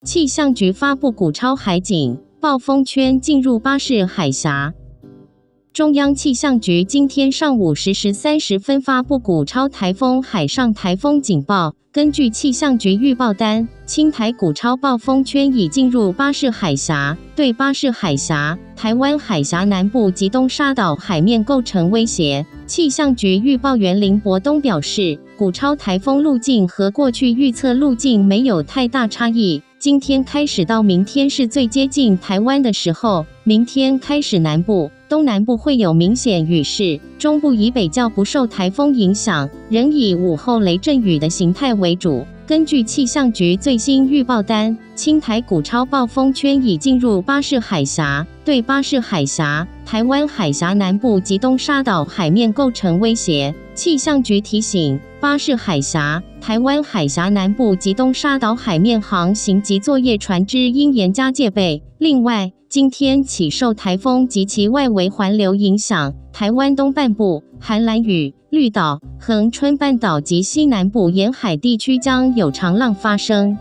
气象局发布古超海警，暴风圈进入巴士海峡。中央气象局今天上午10时30分发布古超台风海上台风警报。根据气象局预报单，青台古超暴风圈已进入巴士海峡，对巴士海峡、台湾海峡南部及东沙岛海面构成威胁。气象局预报员林伯东表示，古超台风路径和过去预测路径没有太大差异。今天开始到明天是最接近台湾的时候，明天开始南部、东南部会有明显雨势，中部以北较不受台风影响，仍以午后雷阵雨的形态为主。根据气象局最新预报单，青台古超暴风圈已进入巴士海峡，对巴士海峡、台湾海峡南部及东沙岛海面构成威胁。气象局提醒，巴士海峡、台湾海峡南部及东沙岛海面航行及作业船只应严加戒备。另外，今天起受台风及其外围环流影响，台湾东半部、韩兰屿、绿岛、恒春半岛及西南部沿海地区将有长浪发生。